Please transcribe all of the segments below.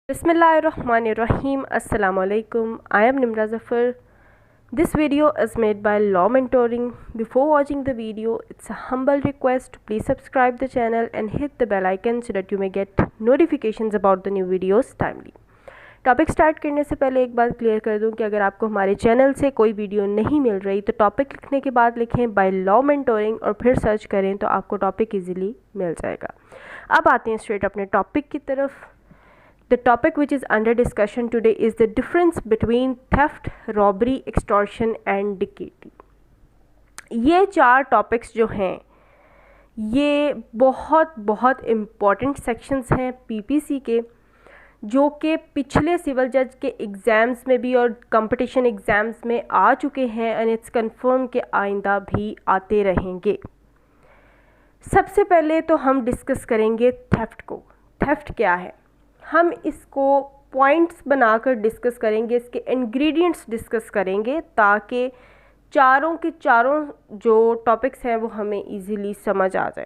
Bismillahirrahmanirrahim. Assalamu alaikum. I am Nimra Zafar. This video is made by Law Mentoring. Before watching the video, it's a humble request to please subscribe the channel and hit the bell icon so that you may get notifications about the new videos timely. Topic start करने से पहले एक बात clear कर दूं कि अगर आपको हमारे चैनल से कोई वीडियो नहीं मिल रही तो टॉपिक लिखने के बाद लिखें बाय लॉ मेंटोरिंग और फिर सर्च करें तो आपको टॉपिक इजीली मिल जाएगा। अब आते हैं स्ट्रेट अपने टॉपिक की तरफ। The topic which is under discussion today is the difference between theft, robbery, extortion and deceit. ये चार टॉपिक्स जो हैं ये बहुत इम्पॉर्टेंट सेक्शंस हैं पीपीसी के, जो कि पिछले सिविल जज के एग्ज़ाम्स में भी और कंपटीशन एग्ज़ाम्स में आ चुके हैं एंड इट्स कंफर्म के आइंदा भी आते रहेंगे। सबसे पहले तो हम डिस्कस करेंगे थेफ्ट को। थेफ्ट क्या है, हम इसको पॉइंट्स बनाकर डिस्कस करेंगे, इसके इंग्रेडिएंट्स डिस्कस करेंगे ताकि चारों के चारों जो टॉपिक्स हैं वो हमें इजीली समझ आ जाए।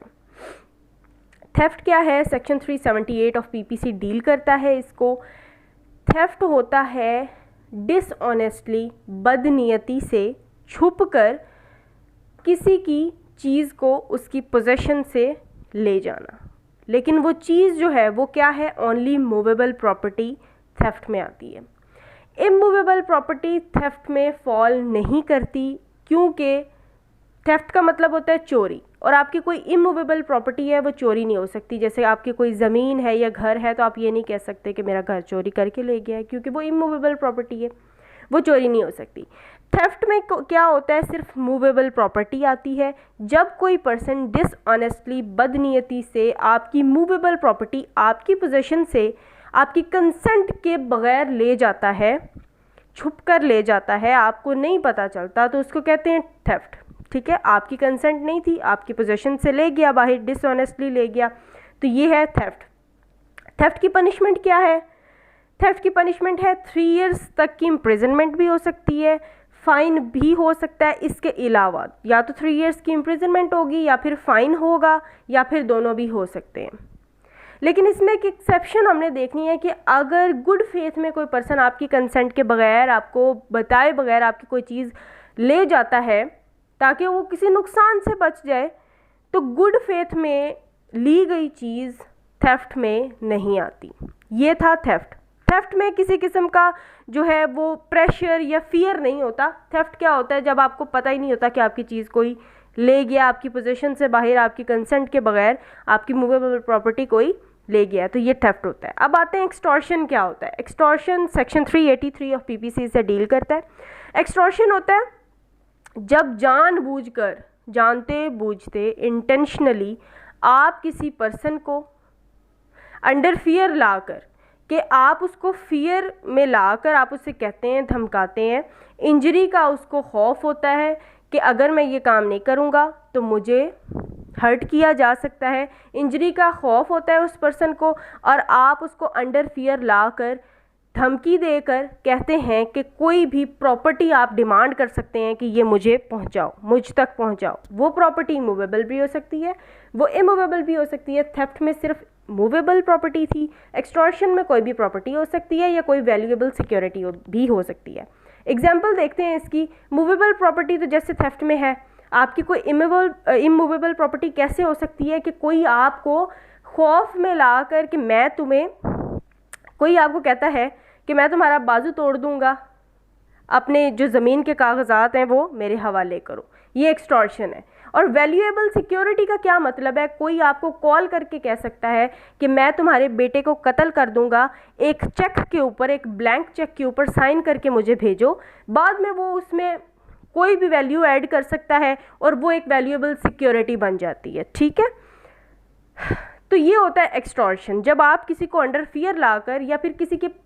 थेफ्ट क्या है, सेक्शन 378 ऑफ पीपीसी डील करता है इसको। थेफ्ट होता है डिसऑनेस्टली, बदनीयती से छुपकर किसी की चीज़ को उसकी पोजेशन से ले जाना, लेकिन वो चीज़ जो है वो क्या है, ओनली मूवेबल प्रॉपर्टी थेफ्ट में आती है। इमूवेबल प्रॉपर्टी थेफ्ट में फॉल नहीं करती, क्योंकि थेफ्ट का मतलब होता है चोरी, और आपकी कोई इमूवेबल प्रॉपर्टी है वो चोरी नहीं हो सकती। जैसे आपकी कोई ज़मीन है या घर है तो आप ये नहीं कह सकते कि मेरा घर चोरी करके ले गया है, क्योंकि वो इमूवेबल प्रॉपर्टी है, वो चोरी नहीं हो सकती। थेफ्ट में क्या होता है, सिर्फ मूवेबल प्रॉपर्टी आती है। जब कोई पर्सन डिसऑनेस्टली, बदनीयती से आपकी मूवेबल प्रॉपर्टी आपकी पोजीशन से आपकी कंसेंट के बगैर ले जाता है, छुप कर ले जाता है, आपको नहीं पता चलता, तो उसको कहते हैं थेफ्ट। ठीक है, आपकी कंसेंट नहीं थी, आपकी पोजीशन से ले गया बाहर, डिसऑनेस्टली ले गया, तो ये है थेफ्ट। थेफ्ट की पनिशमेंट क्या है, थेफ्ट की पनिशमेंट है 3 इयर्स तक की इम्प्रिजनमेंट भी हो सकती है, फ़ाइन भी हो सकता है। इसके अलावा या तो 3 इयर्स की इम्प्रिजनमेंट होगी या फिर फ़ाइन होगा या फिर दोनों भी हो सकते हैं। लेकिन इसमें एक एक्सेप्शन हमने देखनी है कि अगर गुड फेथ में कोई पर्सन आपकी कंसेंट के बगैर, आपको बताए बगैर आपकी कोई चीज़ ले जाता है ताकि वो किसी नुकसान से बच जाए, तो गुड फेथ में ली गई चीज़ थेफ्ट में नहीं आती। ये था थेफ्ट। थेफ्ट में किसी किस्म का जो है वो प्रेशर या फियर नहीं होता। थेफ्ट क्या होता है, जब आपको पता ही नहीं होता कि आपकी चीज़ कोई ले गया, आपकी पोजीशन से बाहर, आपकी कंसेंट के बगैर आपकी मूवेबल प्रॉपर्टी कोई ले गया, तो ये थेफ्ट होता है। अब आते हैं एक्सटॉर्शन क्या होता है। एक्सटॉर्शन सेक्शन 383 ऑफ पीपीसी से डील करता है। एक्सटॉर्शन होता है जब जानबूझकर, जानते बूझते, इंटेंशनली आप किसी पर्सन को अंडर फियर लाकर कि आप उसको फियर में लाकर आप उससे कहते हैं, धमकाते हैं, इंजरी का उसको खौफ होता है कि अगर मैं ये काम नहीं करूँगा तो मुझे हर्ट किया जा सकता है, इंजरी का खौफ होता है उस पर्सन को, और आप उसको अंडर फियर लाकर, धमकी देकर कहते हैं कि कोई भी प्रॉपर्टी आप डिमांड कर सकते हैं कि ये मुझे पहुंचाओ, मुझ तक पहुंचाओ। वो प्रॉपर्टी मूवेबल भी हो सकती है, वो इमूवेबल भी हो सकती है। थेफ्ट में सिर्फ मूवेबल प्रॉपर्टी थी, एक्सटॉर्शन में कोई भी प्रॉपर्टी हो सकती है या कोई वैल्यूएबल सिक्योरिटी भी हो सकती है। एग्जाम्पल देखते हैं इसकी। मूवेबल प्रॉपर्टी तो जैसे थेफ्ट में है, आपकी कोई इमूवेबल प्रॉपर्टी कैसे हो सकती है कि कोई आपको खौफ में ला कर कि मैं तुम्हें, कोई आपको कहता है कि मैं तुम्हारा बाजू तोड़ दूंगा, अपने जो ज़मीन के कागजात हैं वो मेरे हवाले करो, ये एक्सटॉर्शन है। और वैल्यूएबल सिक्योरिटी का क्या मतलब है, कोई आपको कॉल करके कह सकता है कि मैं तुम्हारे बेटे को कत्ल कर दूंगा, एक चेक के ऊपर, एक ब्लैंक चेक के ऊपर साइन करके मुझे भेजो। बाद में वो उसमें कोई भी वैल्यू ऐड कर सकता है और वो एक वैल्यूएबल सिक्योरिटी बन जाती है। ठीक है, तो ये होता है एक्सटॉर्शन, जब आप किसी को अंडर फियर लाकर या फिर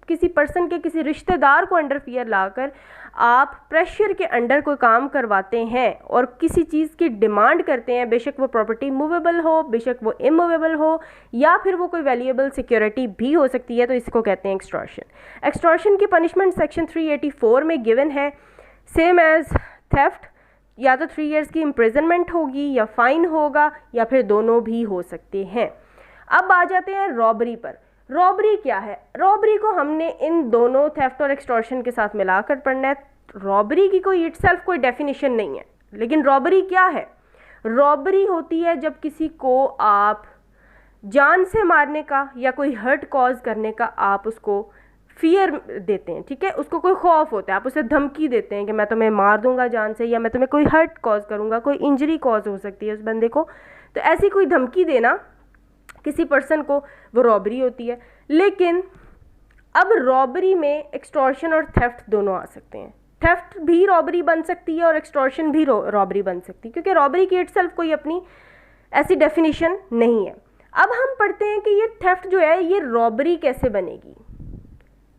किसी पर्सन के, किसी रिश्तेदार को अंडर फियर लाकर आप प्रेशर के अंडर कोई काम करवाते हैं और किसी चीज़ की डिमांड करते हैं, बेशक वो प्रॉपर्टी मूवेबल हो, बेशक वो इमूवेबल हो, या फिर वो कोई वैल्यूएबल सिक्योरिटी भी हो सकती है, तो इसको कहते हैं एक्सटॉर्शन। एक्सटॉर्शन की पनिशमेंट सेक्शन 384 में गिवन है, सेम एज थेफ्ट, या तो 3 इयर्स की इम्प्रिजनमेंट होगी या फाइन होगा या फिर दोनों भी हो सकते हैं। अब आ जाते हैं रॉबरी पर। रॉबरी क्या है? रॉबरी को हमने इन दोनों थेफ्ट और एक्सटॉर्शन के साथ मिलाकर पढ़ना है। रॉबरी की कोई इटसेल्फ कोई डेफिनेशन नहीं है, लेकिन रॉबरी क्या है? रॉबरी होती है जब किसी को आप जान से मारने का या कोई हर्ट कॉज करने का आप उसको फियर देते हैं, ठीक है, उसको कोई खौफ होता है, आप उसे धमकी देते हैं कि मैं तुम्हें मार दूंगा जान से, या मैं तुम्हें कोई हर्ट कॉज करूंगा, कोई इंजरी कॉज हो सकती है उस बंदे को, तो ऐसी कोई धमकी देना किसी पर्सन को, वो रॉबरी होती है। लेकिन अब रॉबरी में एक्सटॉर्शन और थेफ्ट दोनों आ सकते हैं। थेफ्ट भी रॉबरी बन सकती है और एक्सटॉर्शन भी रॉबरी बन सकती है, क्योंकि रॉबरी की इटसेल्फ कोई अपनी ऐसी डेफिनेशन नहीं है। अब हम पढ़ते हैं कि ये थेफ्ट जो है ये रॉबरी कैसे बनेगी,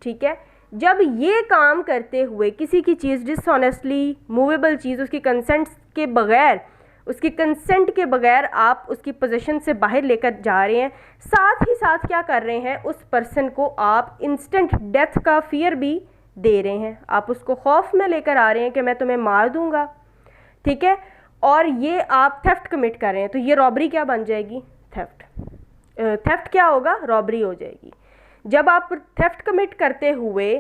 ठीक है। जब ये काम करते हुए किसी की चीज़ डिसऑनेस्टली मूवेबल चीज़ उसकी कंसेंट के बगैर आप उसकी पोजीशन से बाहर लेकर जा रहे हैं, साथ ही साथ क्या कर रहे हैं, उस पर्सन को आप इंस्टेंट डेथ का फियर भी दे रहे हैं, आप उसको खौफ में लेकर आ रहे हैं कि मैं तुम्हें मार दूंगा, ठीक है, और ये आप थेफ्ट कमिट कर रहे हैं, तो ये रॉबरी क्या बन जाएगी? थेफ्ट क्या होगा? रॉबरी हो जाएगी। जब आप थेफ्ट कमिट करते हुए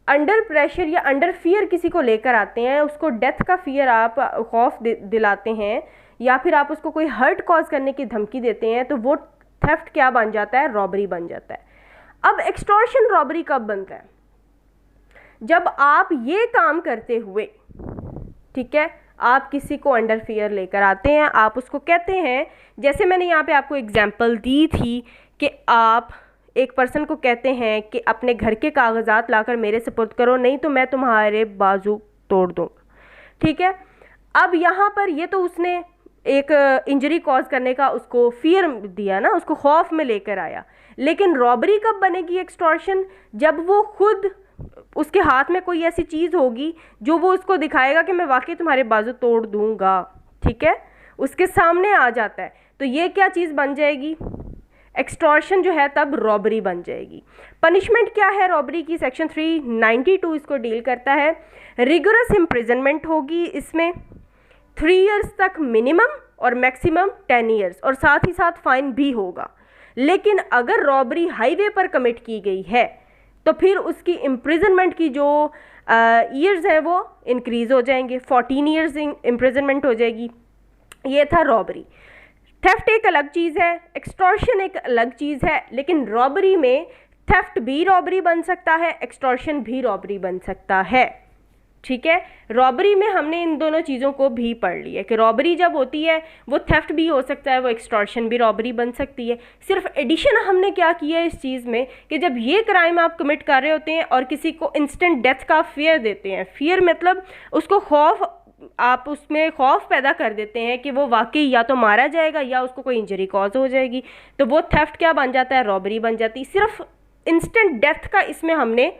अंडर प्रेशर या अंडर फियर किसी को लेकर आते हैं, उसको डेथ का फियर आप खौफ दिलाते हैं, या फिर आप उसको कोई हर्ट कॉज करने की धमकी देते हैं, तो वो थेफ्ट क्या बन जाता है? रॉबरी बन जाता है। अब एक्सटॉर्शन रॉबरी कब बनता है? जब आप ये काम करते हुए, ठीक है, आप किसी को अंडर फियर लेकर आते हैं, आप उसको कहते हैं, जैसे मैंने यहाँ पे आपको एग्जांपल दी थी कि आप एक पर्सन को कहते हैं कि अपने घर के कागजात लाकर मेरे सुपुर्द करो, नहीं तो मैं तुम्हारे बाजू तोड़ दूंगा, ठीक है। अब यहाँ पर ये तो उसने एक इंजरी कॉज करने का उसको फियर दिया ना, उसको खौफ में लेकर आया, लेकिन रॉबरी कब बनेगी एक्सटॉर्शन? जब वो खुद उसके हाथ में कोई ऐसी चीज़ होगी जो वो उसको दिखाएगा कि मैं वाकई तुम्हारे बाजू तोड़ दूंगा, ठीक है, उसके सामने आ जाता है, तो ये क्या चीज़ बन जाएगी? एक्सटॉर्शन जो है तब रॉबरी बन जाएगी। पनिशमेंट क्या है रॉबरी की? सेक्शन 392 इसको डील करता है। रिगोरस इम्प्रिजनमेंट होगी इसमें 3 इयर्स तक मिनिमम और मैक्सिमम 10 इयर्स, और साथ ही साथ फाइन भी होगा। लेकिन अगर रॉबरी हाईवे पर कमिट की गई है तो फिर उसकी इम्प्रिजनमेंट की जो ईयर्स हैं वो इंक्रीज़ हो जाएंगे, 14 ईयर्स इम्प्रिजनमेंट हो जाएगी। ये था रॉबरी। थेफ्ट एक अलग चीज़ है, एक्सटॉर्शन एक अलग चीज़ है, लेकिन रॉबरी में थेफ्ट भी रॉबरी बन सकता है, एक्सटॉर्शन भी रॉबरी बन सकता है, ठीक है। रॉबरी में हमने इन दोनों चीज़ों को भी पढ़ लिया कि रॉबरी जब होती है वो थेफ्ट भी हो सकता है, वो एक्सटॉर्शन भी रॉबरी बन सकती है। सिर्फ एडिशन हमने क्या किया है इस चीज़ में कि जब ये क्राइम आप कमिट कर रहे होते हैं और किसी को इंस्टेंट डेथ का फियर देते हैं, फियर मतलब उसको खौफ, आप उसमें खौफ पैदा कर देते हैं कि वो वाकई या तो मारा जाएगा या उसको कोई इंजरी कॉज हो जाएगी, तो वो थेफ्ट क्या बन जाता है? रॉबरी बन जाती है। सिर्फ इंस्टेंट डेथ का इसमें हमने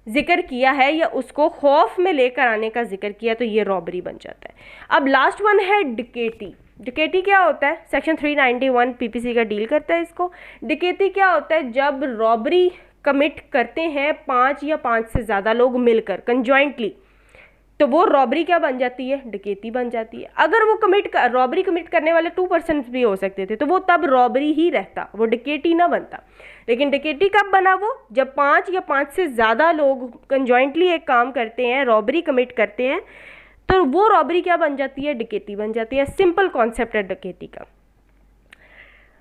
जिक्र किया है या उसको खौफ में लेकर आने का जिक्र किया, तो ये रॉबरी बन जाता है। अब लास्ट वन है डिकेटी। डिकेटी क्या होता है? सेक्शन 391 पीपीसी का डील करता है इसको। डिकेटी क्या होता है? जब रॉबरी कमिट करते हैं 5 या 5 से ज़्यादा लोग मिलकर कंजॉइंटली, तो वो रॉबरी क्या बन जाती है? डकैती बन जाती है। अगर वो रॉबरी कमिट करने वाले 2 पर्सन भी हो सकते थे, तो वो तब रॉबरी ही रहता, वो डकैती ना बनता। लेकिन डकैती कब बना? वो जब 5 या 5 से ज़्यादा लोग कंजॉइंटली एक काम करते हैं, रॉबरी कमिट करते हैं, तो वो रॉबरी क्या बन जाती है? डकैती बन जाती है। सिंपल कॉन्सेप्ट है डकैती का।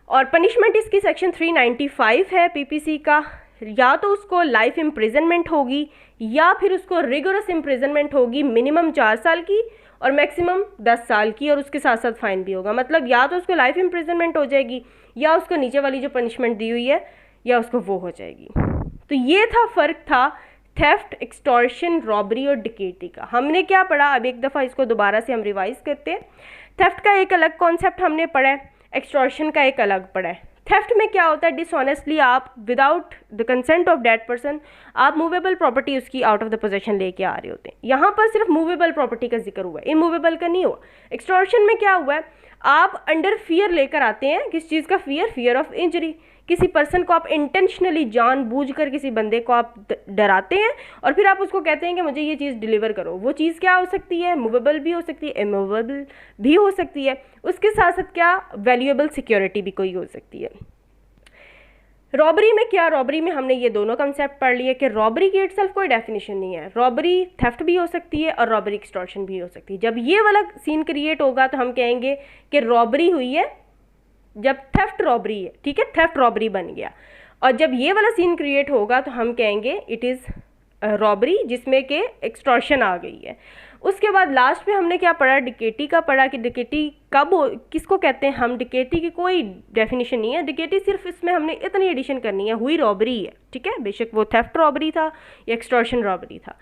और पनिशमेंट इसकी सेक्शन 395 है पीपीसी का। या तो उसको लाइफ इम्प्रिजनमेंट होगी या फिर उसको रिगोरस इम्प्रिजनमेंट होगी, मिनिमम 4 साल की और मैक्सिमम 10 साल की, और उसके साथ साथ फाइन भी होगा। मतलब या तो उसको लाइफ इम्प्रिजनमेंट हो जाएगी या उसको नीचे वाली जो पनिशमेंट दी हुई है या उसको वो हो जाएगी। तो ये था फ़र्क था थेफ्ट, एक्सटॉर्शन, रॉबरी और डकैती का। हमने क्या पढ़ा? अब एक दफ़ा इसको दोबारा से हम रिवाइज करते हैं। थेफ्ट का एक अलग कॉन्सेप्ट हमने पढ़ा है, एक्सटॉर्शन का एक अलग पढ़ा है। थेफ्ट में क्या होता है? डिसऑनेस्टली आप without the consent of dead person आप मूवेबल प्रॉपर्टी उसकी आउट ऑफ द पोजेशन लेके आ रहे होते हैं। यहाँ पर सिर्फ मूवेबल प्रॉपर्टी का जिक्र हुआ है, इमूवेबल का नहीं हुआ। एक्सटॉर्शन में क्या हुआ है? आप अंडर फियर लेकर आते हैं। किस चीज़ का फियर? Fear of injury. किसी पर्सन को आप इंटेंशनली जानबूझकर किसी बंदे को आप डराते हैं और फिर आप उसको कहते हैं कि मुझे ये चीज़ डिलीवर करो। वो चीज़ क्या हो सकती है? मूवेबल भी हो सकती है, इमूवेबल भी हो सकती है। उसके साथ साथ क्या? वैल्यूएबल सिक्योरिटी भी कोई हो सकती है। रॉबरी में क्या, रॉबरी में हमने ये दोनों कंसेप्ट पढ़ लिए कि रॉबरी की इटसेल्फ कोई डेफिनेशन नहीं है, रॉबरी थेफ्ट भी हो सकती है और रॉबरी एक्सटॉर्शन भी हो सकती है। जब ये वाला सीन क्रिएट होगा तो हम कहेंगे कि रॉबरी हुई है, जब थेफ्ट रॉबरी है, ठीक है, थेफ्ट रॉबरी बन गया। और जब ये वाला सीन क्रिएट होगा तो हम कहेंगे इट इज़ रॉबरी जिसमें कि एक्सटॉर्शन आ गई है। उसके बाद लास्ट में हमने क्या पढ़ा, डिकेटी का पढ़ा कि डिकेटी कब हो, किसको कहते हैं हम। डिकेटी की कोई डेफिनेशन नहीं है, डिकेटी सिर्फ इसमें हमने इतनी एडिशन करनी है, हुई रॉबरी है, ठीक है, बेशक वो थेफ्ट रॉबरी था या एक्सटॉर्शन रॉबरी था।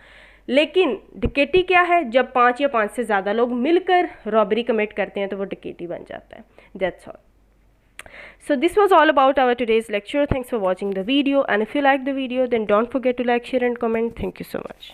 लेकिन डिकेटी क्या है, जब 5 या 5 से ज़्यादा लोग मिलकर रॉबरी कमिट करते हैं तो वो डिकेटी बन जाता है। That's all. So this was all about our today's lecture. Thanks for watching the video, and if you like the video then don't forget to like, share and comment. Thank you so much.